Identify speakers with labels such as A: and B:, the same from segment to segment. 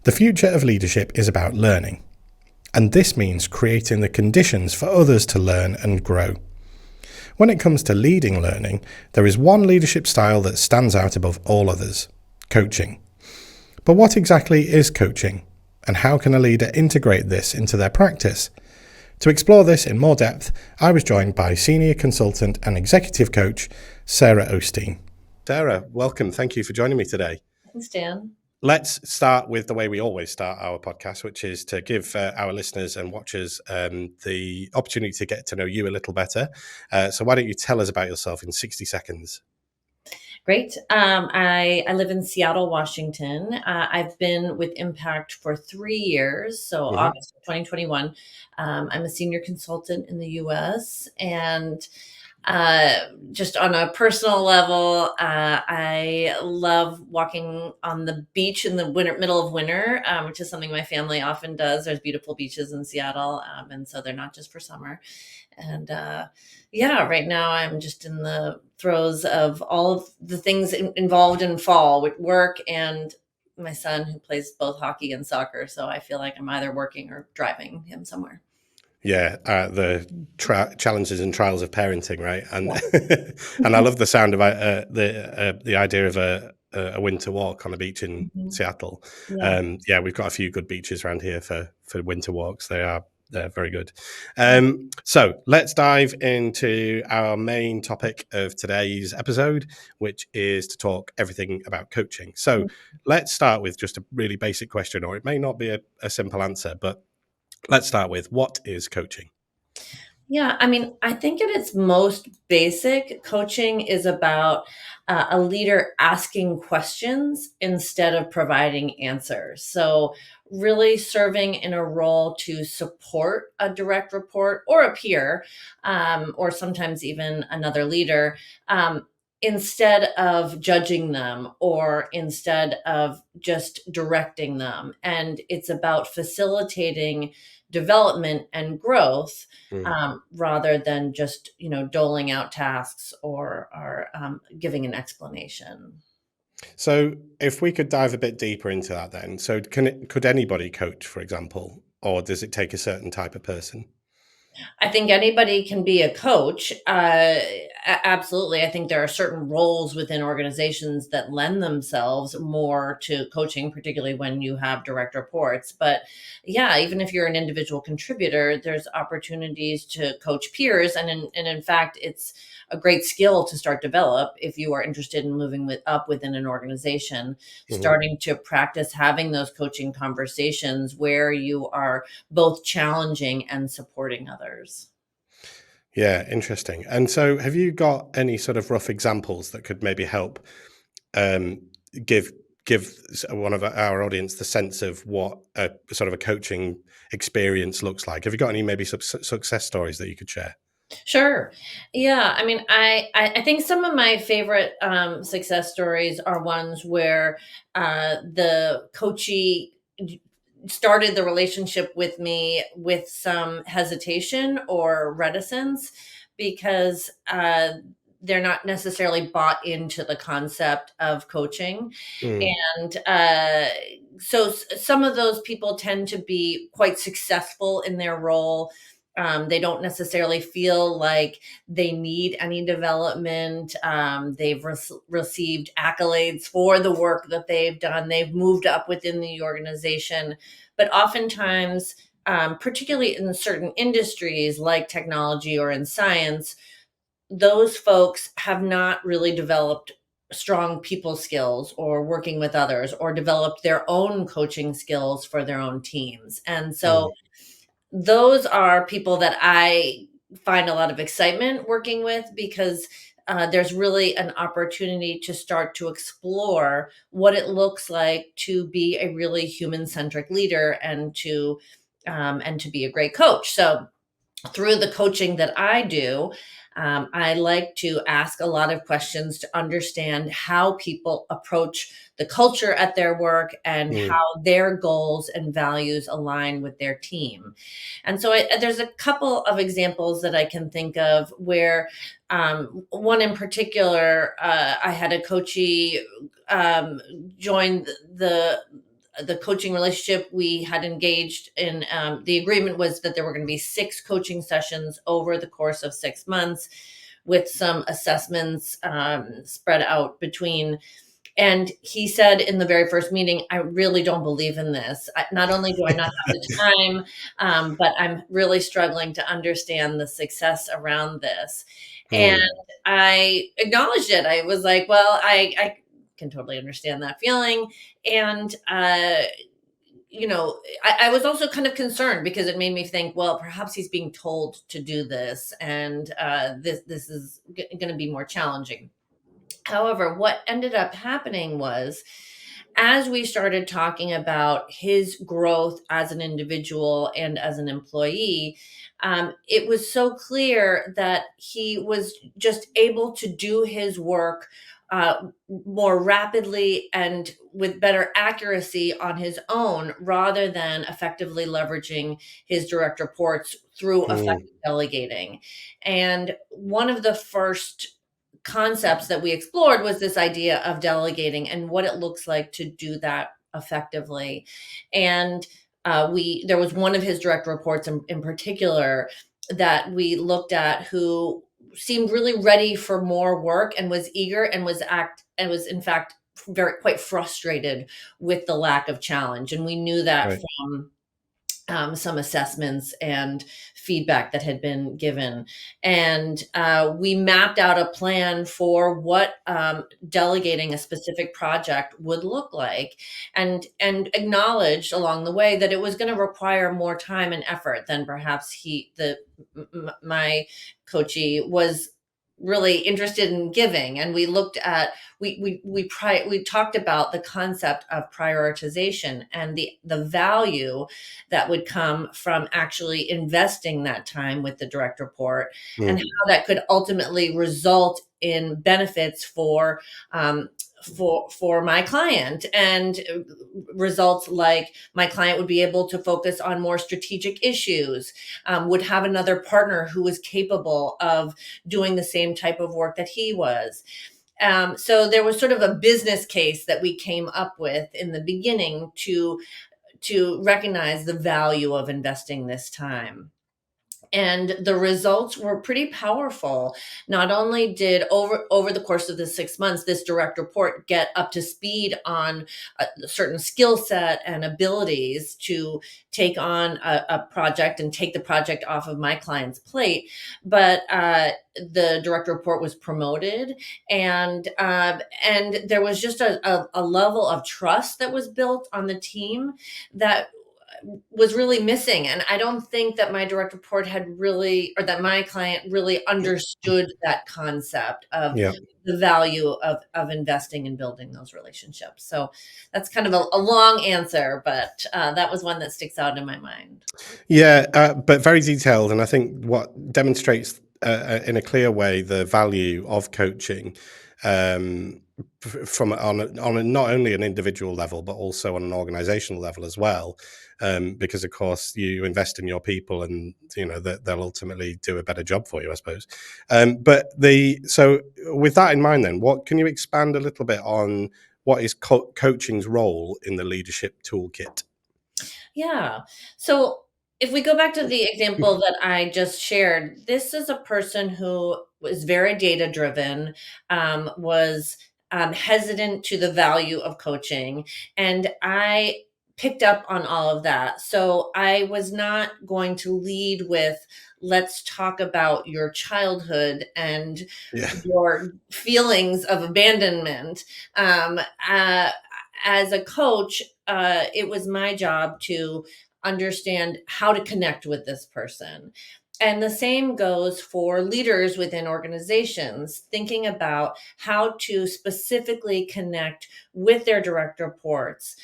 A: The future of leadership is about learning, and this means creating the conditions for others to learn and grow. When it comes to leading learning, there is one leadership style that stands out above all others: coaching. But what exactly is coaching, and how can a leader integrate this into their practice? To explore this in more depth, I was joined by senior consultant and executive coach Sarah Osteen. Sarah, welcome. Thank you for joining me today.
B: Thanks, Dan.
A: Let's start with the way we always start our podcast, which is to give our listeners and watchers the opportunity to get to know you a little better. So why don't you tell us about yourself in 60 seconds?
B: Great. I live in Seattle, Washington. I've been with Impact for 3 years, so August of 2021. I'm a senior consultant in the US, and just on a personal level, I love walking on the beach in the middle of winter, which is something my family often does. There's beautiful beaches in Seattle, and so they're not just for summer. And right now I'm just in the throes of all of the things involved in fall with work and my son, who plays both hockey and soccer. So I feel like I'm either working or driving him somewhere.
A: Yeah, the challenges and trials of parenting, right? And
B: Yeah.
A: and I love the sound of the idea of a winter walk on a beach in
B: Mhm.
A: Seattle.
B: Yeah.
A: We've got a few good beaches around here for winter walks. They're very good. So let's dive into our main topic of today's episode, which is to talk everything about coaching. So let's start with just a really basic question, or it may not be a simple answer, but let's start with, what is coaching?
B: Yeah, I mean, I think at its most basic, coaching is about a leader asking questions instead of providing answers. So, really serving in a role to support a direct report or a peer, or sometimes even another leader, instead of judging them or instead of just directing them. And it's about facilitating development and growth, rather than just doling out tasks or giving an explanation.
A: So if we could dive a bit deeper into that then. So could anybody coach, for example, or does it take a certain type of person?
B: I think anybody can be a coach. Absolutely. I think there are certain roles within organizations that lend themselves more to coaching, particularly when you have direct reports. But yeah, even if you're an individual contributor, there's opportunities to coach peers. And in fact, it's a great skill to start develop if you are interested in moving up within an organization,
A: Mhm.
B: starting to practice having those coaching conversations where you are both challenging and supporting others.
A: Yeah, interesting. And so have you got any sort of rough examples that could maybe help um, give one of our audience the sense of what a sort of a coaching experience looks like? Have you got any maybe success stories that you could share?
B: Sure. Yeah. I mean, I think some of my favorite success stories are ones where the coachee started the relationship with me with some hesitation or reticence because they're not necessarily bought into the concept of coaching.
A: Mm,
B: And so some of those people tend to be quite successful in their role. They don't necessarily feel like they need any development. They've received accolades for the work that they've done. They've moved up within the organization. But oftentimes, particularly in certain industries like technology or in science, those folks have not really developed strong people skills or working with others or developed their own coaching skills for their own teams. And
A: mm.
B: so those are people that I find a lot of excitement working with because there's really an opportunity to start to explore what it looks like to be a really human-centric leader and to be a great coach. So through the coaching that I do, I like to ask a lot of questions to understand how people approach the culture at their work and
A: Mm.
B: how their goals and values align with their team. And so there's a couple of examples that I can think of where one in particular, I had a coachee um, join the coaching relationship we had engaged in. The agreement was that there were going to be 6 coaching sessions over the course of 6 months, with some assessments spread out between. And he said in the very first meeting, I really don't believe in this. Not only do I not have the time, but I'm really struggling to understand the success around this. And
A: Mm.
B: I acknowledged it. I was like, well, I can totally understand that feeling. And, I was also kind of concerned because it made me think, well, perhaps he's being told to do this, and this is going to be more challenging. However, what ended up happening was, as we started talking about his growth as an individual and as an employee, it was so clear that he was just able to do his work more rapidly and with better accuracy on his own, rather than effectively leveraging his direct reports through
A: Mm.
B: effective delegating. And one of the first concepts that we explored was this idea of delegating and what it looks like to do that effectively. And there was one of his direct reports in particular that we looked at, who seemed really ready for more work and was eager and was in fact very quite frustrated with the lack of challenge. And we knew that
A: Right.
B: from some assessments and feedback that had been given. And we mapped out a plan for what delegating a specific project would look like, and acknowledged along the way that it was going to require more time and effort than perhaps my coachee was really interested in giving. And we looked at we talked about the concept of prioritization and the value that would come from actually investing that time with the direct report, and
A: Mm.
B: how that could ultimately result in benefits um, for my client, and results like my client would be able to focus on more strategic issues, would have another partner who was capable of doing the same type of work that he was. So there was sort of a business case that we came up with in the beginning to recognize the value of investing this time. And the results were pretty powerful. Not only did over the course of the 6 months, this direct report get up to speed on a certain skill set and abilities to take on a project and take the project off of my client's plate, but the direct report was promoted, and there was just a level of trust that was built on the team that was really missing. And I don't think that my direct report had really, or that my client really understood that concept of
A: Yeah.
B: the value of investing and building those relationships. So that's kind of a long answer, but that was one that sticks out in my mind.
A: Yeah, but very detailed, and I think what demonstrates in a clear way the value of coaching, um, from not only an individual level but also on an organizational level as well, because of course you invest in your people, and you know that they'll ultimately do a better job for you, I suppose. But the so with that in mind, then, what can you expand a little bit on what is coaching's role in the leadership toolkit?
B: Yeah. So if we go back to the example that I just shared, this is a person who was very data driven, was hesitant to the value of coaching. And I picked up on all of that. So I was not going to lead with, let's talk about your childhood and
A: Yeah.
B: your feelings of abandonment. Um, uh, as a coach, it was my job to understand how to connect with this person. And the same goes for leaders within organizations, thinking about how to specifically connect with their direct reports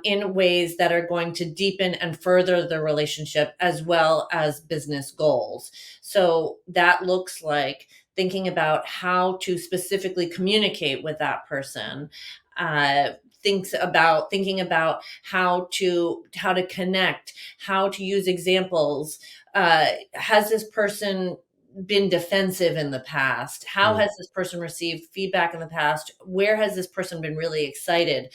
B: in ways that are going to deepen and further the relationship as well as business goals. So that looks like thinking about how to specifically communicate with that person. Uh, thinking about how to connect, how to use examples. Has this person been defensive in the past? How
A: Mm.
B: has this person received feedback in the past? Where has this person been really excited?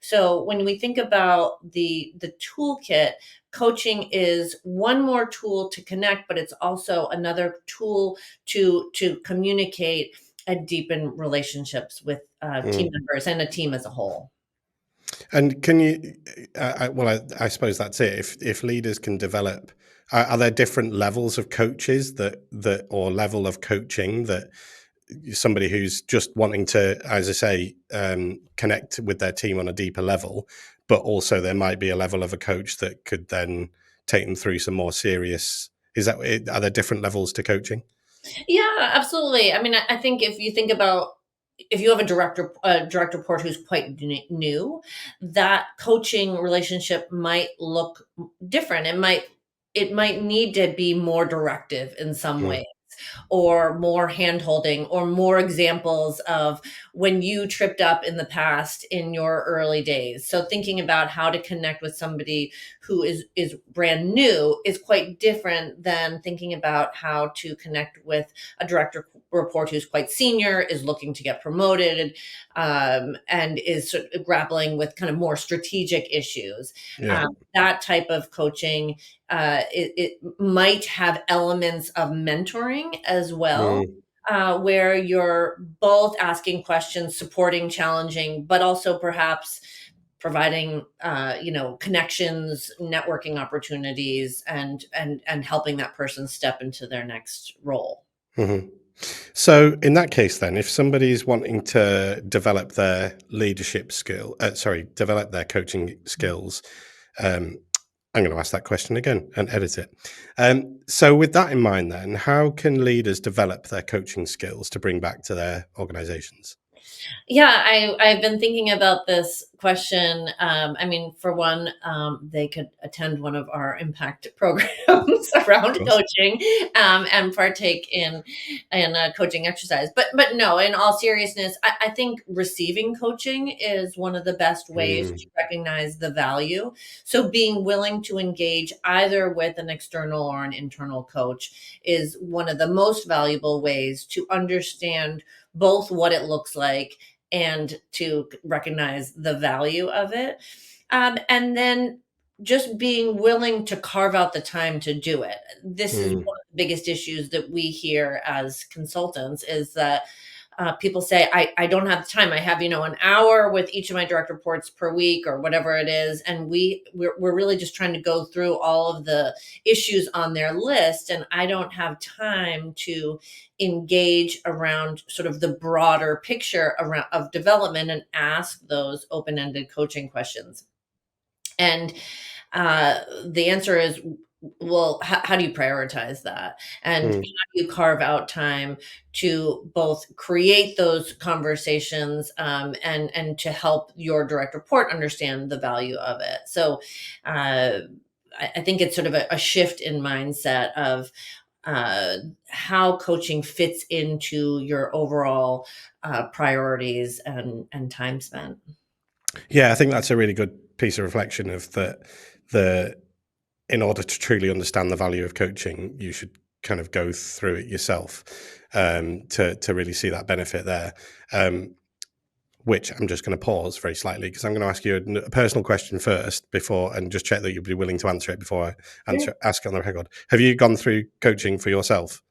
B: So when we think about the toolkit, coaching is one more tool to connect, but it's also another tool to communicate and deepen relationships with team
A: Mm.
B: members and a team as a whole.
A: And can you? I suppose that's it. If leaders can develop, are there different levels of coaches that or level of coaching that somebody who's just wanting to, as I say, connect with their team on a deeper level, but also there might be a level of a coach that could then take them through some more serious. Is that are there different levels to coaching?
B: Yeah, absolutely. I mean, I think if you think about if you have a direct report who's quite new, that coaching relationship might look different. It might need to be more directive in some
A: Mm,
B: way, or more handholding, or more examples of when you tripped up in the past in your early days. So thinking about how to connect with somebody who is brand new is quite different than thinking about how to connect with a director report who's quite senior, is looking to get promoted, and is sort of grappling with kind of more strategic issues.
A: yeah.
B: That type of coaching, it might have elements of mentoring as well,
A: Mm,
B: where you're both asking questions, supporting, challenging, but also perhaps providing, connections, networking opportunities, and helping that person step into their next role.
A: mhm. So in that case, then, if somebody's wanting to develop their leadership skill, sorry, develop their coaching skills, um, I'm going to ask that question again and edit it. So with that in mind, then, how can leaders develop their coaching skills to bring back to their organizations?
B: Yeah, I've been thinking about this question. I mean, for one, they could attend one of our impact programs
A: Of
B: around
A: course.
B: coaching, and partake in a coaching exercise. But no, in all seriousness, I think receiving coaching is one of the best ways
A: Mm,
B: to recognize the value. So being willing to engage either with an external or an internal coach is one of the most valuable ways to understand both what it looks like and to recognize the value of it. And then just being willing to carve out the time to do it. This is
A: mm,
B: one of the biggest issues that we hear as consultants, is that people say, I don't have the time. I have, an hour with each of my direct reports per week or whatever it is. And we're really just trying to go through all of the issues on their list. And I don't have time to engage around sort of the broader picture around of development and ask those open-ended coaching questions. And the answer is, well, how do you prioritize that? And how
A: mm.
B: do you carve out time to both create those conversations, and to help your direct report understand the value of it? So uh, I think it's sort of a shift in mindset of uh, how coaching fits into your overall priorities and time spent.
A: Yeah, I think that's a really good piece of reflection of the in order to truly understand the value of coaching, you should kind of go through it yourself to really see that benefit there. Um, which I'm just going to pause very slightly because I'm going to ask you a personal question first before, and just check that you'll be willing to answer it before I ask it on the record. Have you gone through coaching for yourself?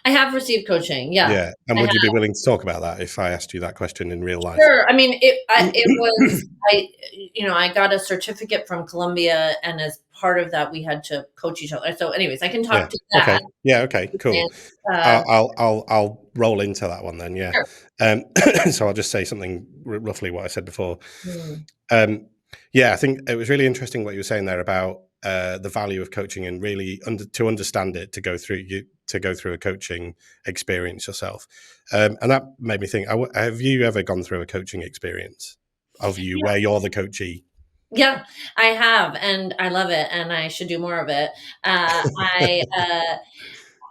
B: I have received coaching. Yeah,
A: Yeah, and
B: I
A: would
B: have.
A: you be willing to talk about that if I asked you that question in real life?
B: Sure. I mean, it was I got a certificate from Columbia, and as part of that, we had to coach each other. So, anyways, I can
A: Yeah.
B: talk to
A: Okay.
B: that.
A: Yeah. Okay. Cool.
B: And, uh,
A: I'll roll into that one then. Yeah.
B: sure.
A: Um, so I'll just say something roughly what I said before.
B: Mm.
A: Um, yeah, I think it was really interesting what you were saying there about the value of coaching and really to understand it, to go through a coaching experience yourself, and that made me think: have you ever gone through a coaching experience of you
B: Yeah,
A: where you're the coachee?
B: yeah, I have, and I love it, and I should do more of it. I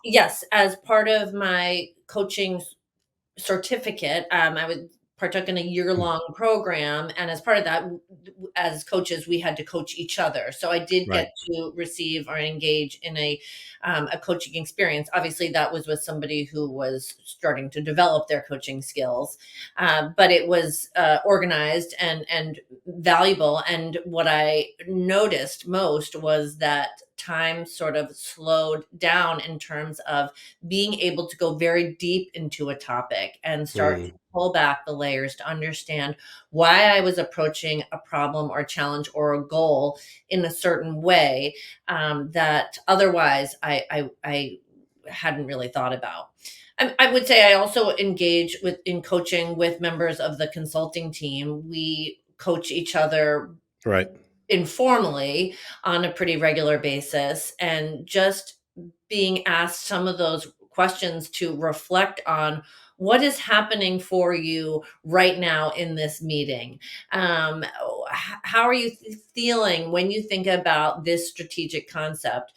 B: Yes, as part of my coaching certificate, I would partook in a
A: Mm.
B: year-long program, and as part of that, as coaches, we had to coach each other. So I did
A: Right.
B: get to receive or engage in a coaching experience. Obviously, that was with somebody who was starting to develop their coaching skills, but it was organized and valuable. And what I noticed most was that time sort of slowed down in terms of being able to go very deep into a topic and start to
A: Mm.
B: pull back the layers to understand why I was approaching a problem or challenge or a goal in a certain way, that otherwise I hadn't really thought about. I would say I also engage with in coaching with members of the consulting team. We coach each other
A: Right.
B: informally on a pretty regular basis, and just being asked some of those questions to reflect on what is happening for you right now in this meeting. How are you feeling when you think about this strategic concept?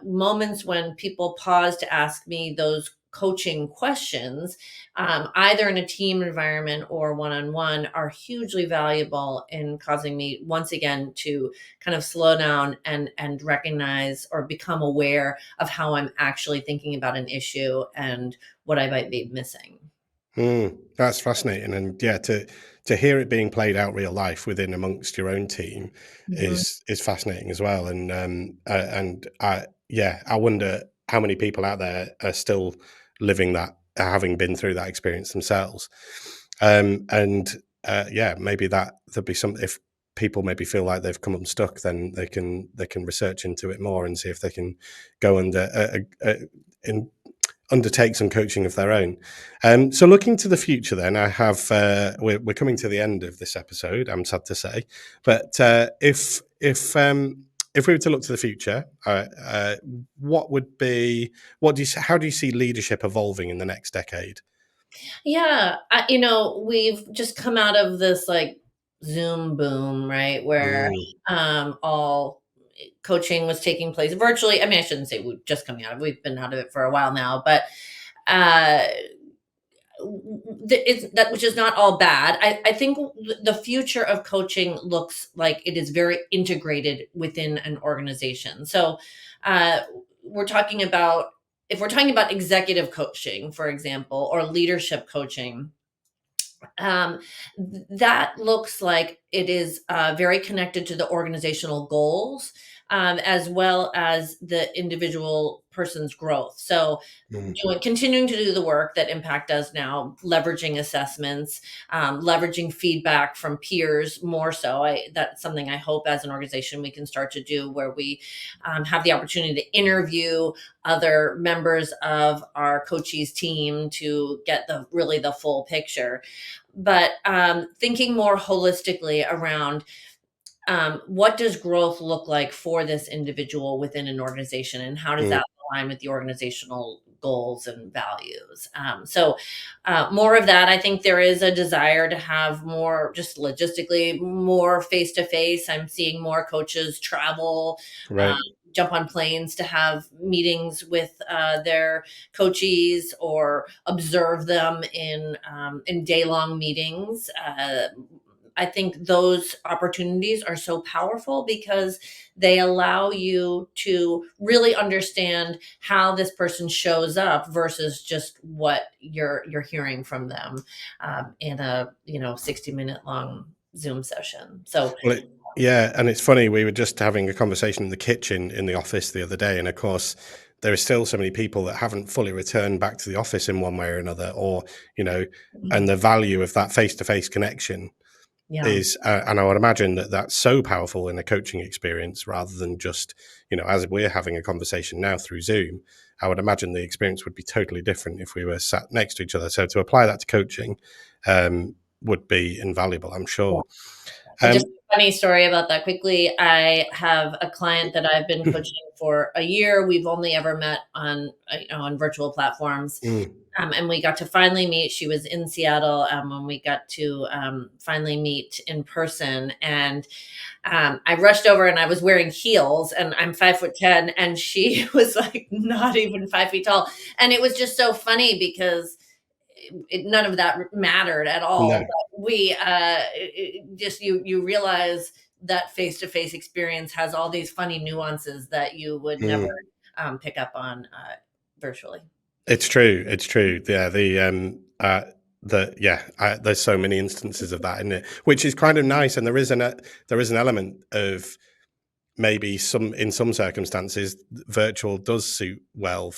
B: Moments when people pause to ask me those coaching questions, either in a team environment or one on one, are hugely valuable in causing me once again to kind of slow down and recognize or become aware of how I'm actually thinking about an issue and what I might be missing.
A: Mm, that's fascinating, and yeah, to hear it being played out real life within amongst your own team
B: Mhm.
A: is fascinating as well. And I yeah, I wonder how many people out there are still living that, having been through that experience themselves. And yeah, maybe that there'd be some if people maybe feel like they've come unstuck, then they can research into it more and see if they can go under in undertake some coaching of their own. So looking to the future, then I have we're coming to the end of this episode. I'm sad to say, but if we were to look to the future, what would be what do you how do you see leadership evolving in the next decade?
B: Yeah, we've just come out of this like Zoom boom, right? Where
A: Mm,
B: all coaching was taking place virtually. I mean, I shouldn't say we're just coming out of it. We've been out of it for a while now, but uh it's that, which is not all bad. I think the future of coaching looks like it is very integrated within an organization. So uh, we're talking about if we're talking about executive coaching, for example, or leadership coaching, um, that looks like it is very connected to the organizational goals, as well as the individual person's growth. So
A: mm,
B: continuing to do the work that Impact does now, leveraging assessments, leveraging feedback from peers more so. That's something I hope as an organization we can start to do, where we have the opportunity to interview other members of our coachees team to get the full picture. But thinking more holistically around what does growth look like for this individual within an organization, and how does
A: mm,
B: that align with the organizational goals and values? More of that. I think there is a desire to have more, just logistically, more face to face. I'm seeing more coaches travel, um,
A: right.
B: jump on planes to have meetings with their coachees, or observe them in day long meetings. I think those opportunities are so powerful because they allow you to really understand how this person shows up versus just what you're hearing from them in a 60-minute long Zoom session. So
A: Well, yeah, and it's funny. We were just having a conversation in the kitchen in the office the other day, and of course, there are still so many people that haven't fully returned back to the office in one way or another, or you know, and
B: mhm,
A: the value of that face-to-face connection
B: yeah.
A: is, and I would imagine that that's so powerful in a coaching experience rather than just, as we're having a conversation now through Zoom. I would imagine the experience would be totally different if we were sat next to each other. So to apply that to coaching would be invaluable, I'm sure.
B: Just
A: Um,
B: a funny story about that quickly. I have a client that I've been coaching for a year. We've only ever met on virtual platforms.
A: mm,
B: And we got to finally meet. She was in Seattle when we got to finally meet in person. And I rushed over, and I was wearing heels, and I'm 5'10", and she was like not even 5 feet tall. And it was just so funny because none of that mattered at all.
A: No.
B: But we just you realize that face-to-face experience has all these funny nuances that you would never pick up on virtually.
A: It's true. It's true. Yeah. There's so many instances of that in it, which is kind of nice. And there is an element of maybe in some circumstances, virtual does suit well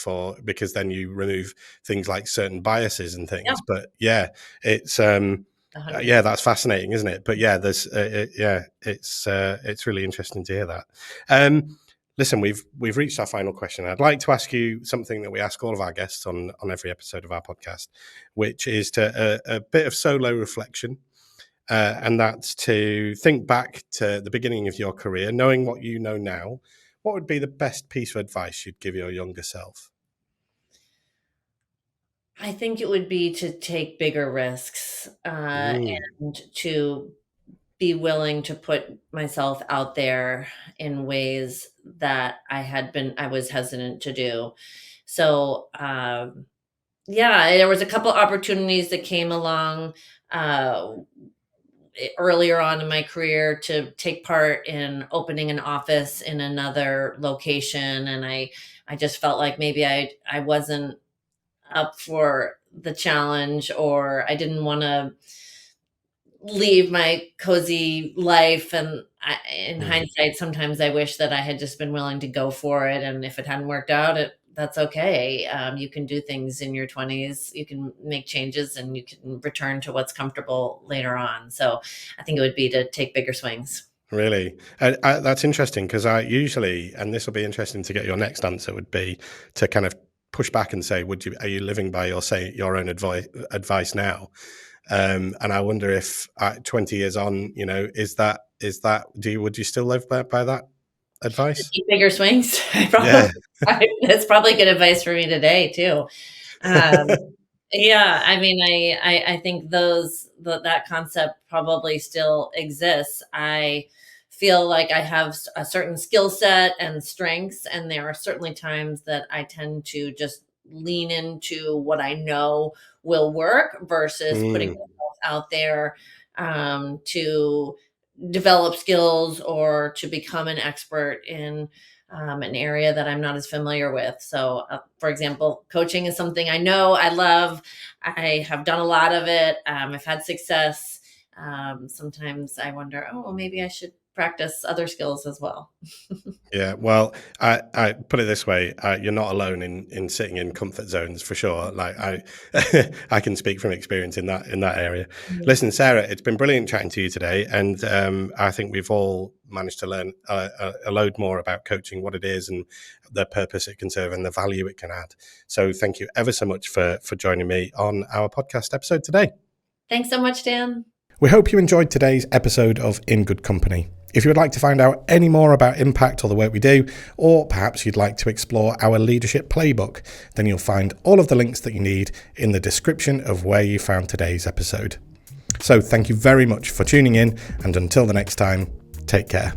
A: because then you remove things like certain biases and things.
B: Yeah.
A: But yeah, it's that's fascinating, isn't it? But yeah, it's really interesting to hear that. Listen, we've reached our final question. I'd like to ask you something that we ask all of our guests on every episode of our podcast, which is a bit of solo reflection. And that's to think back to the beginning of your career, knowing what you know now. What would be the best piece of advice you'd give your younger self?
B: I think it would be to take bigger risks and to be willing to put myself out there in ways that I was hesitant to do. So, there was a couple opportunities that came along earlier on in my career to take part in opening an office in another location. And I just felt like maybe I wasn't up for the challenge, or I didn't want to leave my cozy life. And in hindsight, sometimes I wish that I had just been willing to go for it. And if it hadn't worked out, that's okay. You can do things in your 20s. You can make changes and you can return to what's comfortable later on. So I think it would be to take bigger swings.
A: Really? That's interesting, because I usually, and this will be interesting to get your next answer, would be to kind of push back and say, are you living by your own advice now? And I wonder if 20 years on, would you still live by that advice?
B: Take bigger swings. That's probably good advice for me today too. Yeah, I mean, I think that concept probably still exists. I feel like I have a certain skill set and strengths, and there are certainly times that I tend to just lean into what I know will work versus putting myself out there to develop skills or to become an expert in an area that I'm not as familiar with. So, for example, coaching is something I know I love. I have done a lot of it. I've had success. Sometimes I wonder, maybe I should practice other skills as well.
A: Yeah, well, I put it this way: you're not alone in sitting in comfort zones, for sure. Like I can speak from experience in that area. Mm-hmm. Listen, Sarah, it's been brilliant chatting to you today, and I think we've all managed to learn a load more about coaching, what it is, and the purpose it can serve, and the value it can add. So, thank you ever so much for joining me on our podcast episode today.
B: Thanks so much, Dan.
A: We hope you enjoyed today's episode of In Good Company. If you would like to find out any more about Impact or the work we do, or perhaps you'd like to explore our leadership playbook, then you'll find all of the links that you need in the description of where you found today's episode. So thank you very much for tuning in, and until the next time, take care.